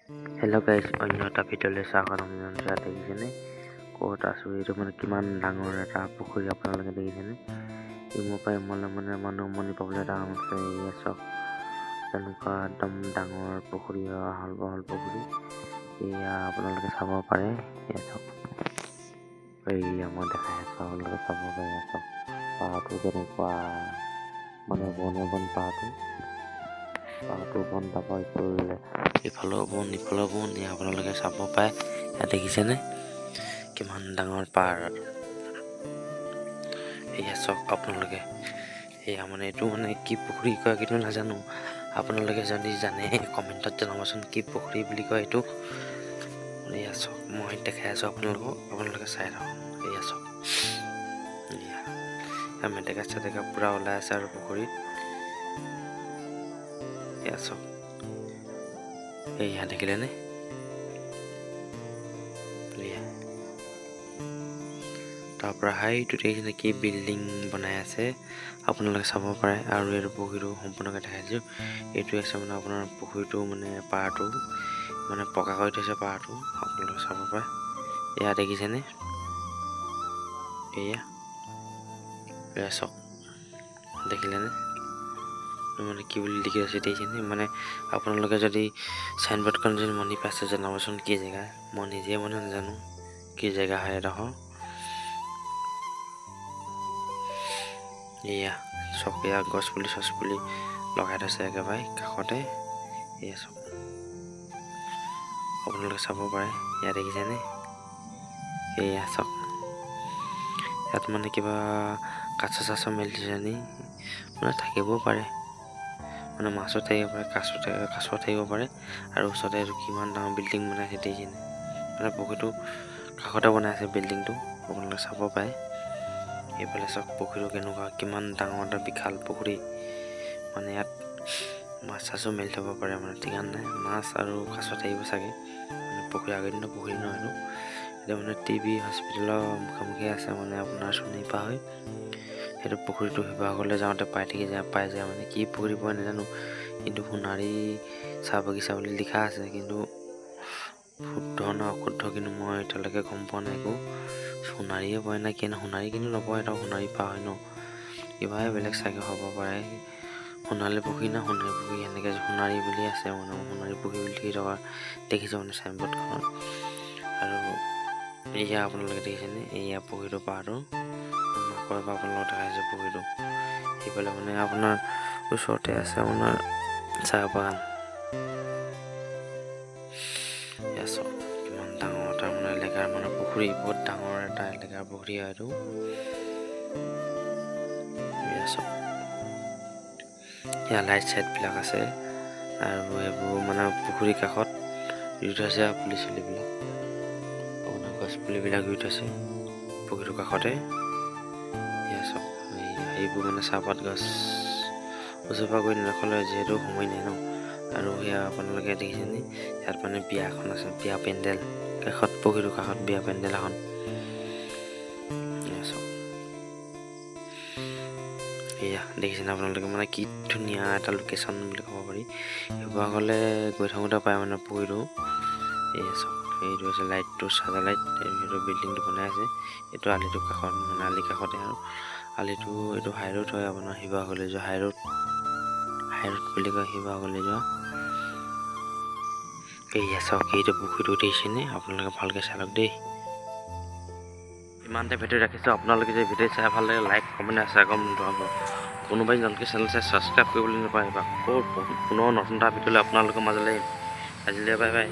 Hello' guys, অন্য এটা ভিডিঅ'লৈ স্বাগতম জনাইছোঁ। দেখিছেনে ক'ত আছোঁ? এইটো মানে কিমান ডাঙৰ এটা পুখুৰী আপোনালোকে দেখিছেনে? ইমূৰৰ পৰা ইমূৰলৈ মানে মানুহ মনি পাবলৈ টান আছে। এয়া চাওক, তেনেকুৱা একদম ডাঙৰ পুখুৰী, আহল বহল পুখুৰী। এয়া আপোনালোকে চাব পাৰে। এয়া চাওক, এয়া মই দেখাই আছোঁ, আপোনালোকে চাব পাৰে। এয়া চাওক, পাহাৰটো কেনেকুৱা মানে বন পাহাৰটো বন, তাৰপৰা ইফালেও বন ইফালেও বন। এয়া আপোনালোকে চাব পাৰে। ইয়াত দেখিছেনে কিমান ডাঙৰ পাহাৰ? এয়া চাওক আপোনালোকে, এয়া মানে এইটো মানে কি পুখুৰী কয় কিন্তু নাজানো। আপোনালোকে যদি জানে কমেণ্টত জনাবচোন কি পুখুৰী বুলি কয় এইটো। এয়া চাওক, মই দেখাই আছোঁ আপোনালোকক, আপোনালোকে চাই থাকক। এয়া চাওক, এয়া মেটেকা চেটেকা পূৰা ওলাই আছে আৰু পুখুৰীত। এয়া চাওক, এয়া দেখিলেনে? তাৰ পৰা হাইটো দেখিছেনে কি বিল্ডিং বনাই আছে, আপোনালোকে চাব পাৰে। আৰু এইটো পুখুৰীটো সম্পূৰ্ণকৈ দেখাইছোঁ। এইটো আছে মানে আপোনাৰ পুখুৰীটো মানে পাহাৰটো মানে পকা কৰি থৈছে পাহাৰটো, আপোনালোকে চাব পাৰে। এয়া দেখিছেনে? এয়া চাওক, দেখিলেনে মানে কি বুলি লিখি আছে দেখিছেনে? মানে আপোনালোকে যদি চাইনবোৰ্ডখন যদি মনি পাইছে জনাবচোন কি জেগা। মই নিজে মানে নাজানো কি জেগা হয় এডোখৰ। এয়া চাওক, এয়া গছ পুলি চছ পুলি লগাই থৈছে একেবাৰে কাষতে। এয়া চাওক, আপোনালোকে চাব পাৰে। এয়া দেখিছেনে? এয়া চাওক, ইয়াত মানে কিবা কাছ চাছ মেলি দিছে নি, মানে থাকিবও পাৰে, মানে মাছো থাকিব পাৰে, কাছ থাকিব পাৰে। আৰু ওচৰতে এইটো কিমান ডাঙৰ বিল্ডিং বনাইছে দেখিছেনে? মানে পুখুৰীটো কাষতে বনাইছে বিল্ডিংটো, আপোনালোকে চাব পাৰে। এইফালে চাওক পুখুৰীটো কেনেকুৱা, কিমান ডাঙৰ এটা বিশাল পুখুৰী। মানে ইয়াত মাছ চাছো মেলি থ'ব পাৰে, মানে ঠিকান নাই। মাছ আৰু কাছ থাকিব চাগে। মানে পুখুৰী আগৰ দিনৰ পুখুৰী নহয় এইটো। এতিয়া মানে টিবি হস্পিটেলৰ মুখামুখি আছে, মানে আপোনাৰ চুনিপা হৈ। সেইটো পুখুৰীটো শিৱসাগৰলৈ যাওঁতে পাই যায় মানে কি পুখুৰী পৰে নাজানো, কিন্তু সোণাৰী চাহ বাগিচা বুলি লিখা আছে। কিন্তু শুদ্ধ নে অশুদ্ধ কিন্তু মই এতিয়ালৈকে গম পোৱা নাই একো। সোণাৰীয়ে পৰে নে কি, সোণাৰী কিন্তু নপৰে, এটা সোণাৰী পাৰ হয় ন, কিবাহে বেলেগ চাগে হ'ব পাৰে। সোণালী পুখুৰী না সোণাৰী পুখুৰী এনেকৈ সোণাৰী বুলি আছে, মানে সোণাৰী পুখুৰী বুলি লিখি থকা দেখিছোঁ মানে চাইনবোৰ্ডখনত। আৰু এয়া আপোনালোকে দেখিছেনে? এয়া পুখুৰীটো পাহাৰটো আকৌ এবাৰ আপোনালোকক দেখাইছে পুখুৰীটো। সেইফালে মানে আপোনাৰ ওচৰতে আছে আপোনাৰ চাহ বাগান। এয়া চাওক, কিমান ডাঙৰ এটা মানে এলেকাৰ মানে পুখুৰী, বহুত ডাঙৰ এটা এলেকাৰ পুখুৰী হয় এইটো। এয়া চাওক, ইয়াৰ লাইট চাইটবিলাক আছে, আৰু এইবোৰ মানে পুখুৰীৰ কাষত ৰুই থৈছে পুলি চুলিবিলাক, আপোনাৰ গছ পুলিবিলাক ৰুই থৈছে পুখুৰীটোৰ কাষতে। এয়া চাওক, এইবোৰ মানে চাহপাত গছ ওচৰপৰা গৈ নেদেখালে, যিহেতু সময় নাই ন। আৰু সেয়া আপোনালোকে দেখিছেনে? ইয়াত মানে বিয়া এখন আছে, বিয়া পেণ্ডেল কাষত, পুখুৰীটোৰ কাষত বিয়া পেণ্ডেল এখন। এয়া চাওক, এয়া দেখিছেনে আপোনালোকে? মানে কি ধুনীয়া এটা লোকেশ্যন বুলি ক'ব পাৰি। শিৱসাগৰলৈ গৈ থাকোঁতে পায় মানে পুখুৰীটো। এয়া চাওক, এইটো হৈছে লাইটটো, চাৰ্জাৰ লাইট। সেইটো বিল্ডিংটো বনাই আছে, এইটো আলিটোৰ কাষত, মানে আলি কাষতে। আৰু আলিটো এইটো হাই ৰোড হয়, আপোনাৰ শিৱসাগৰলৈ যোৱা হাই ৰোড বুলি কয়, শিৱসাগৰলৈ যোৱা। এয়া চাওক, এইটো পুখুৰীটো দেখিছেনে? আপোনালোকে ভালকৈ চাই লওক দেই। ইমানতে ভিডিঅ' ৰাখিছোঁ। আপোনালোকে যদি ভিডিঅ' চাই ভাল লাগে, লাইক কমেণ্ট শ্বেয়াৰ কৰিব নোৱাৰিব। কোনোবাই নতুনকৈ চেনেল চাই ছাবস্ক্ৰাইব কৰিবলৈ নাপাহৰিব। আকৌ পুনৰ নতুন এটা ভিডিঅ'লৈ আপোনালোকৰ মাজলৈ আজিলৈ বাই বাই।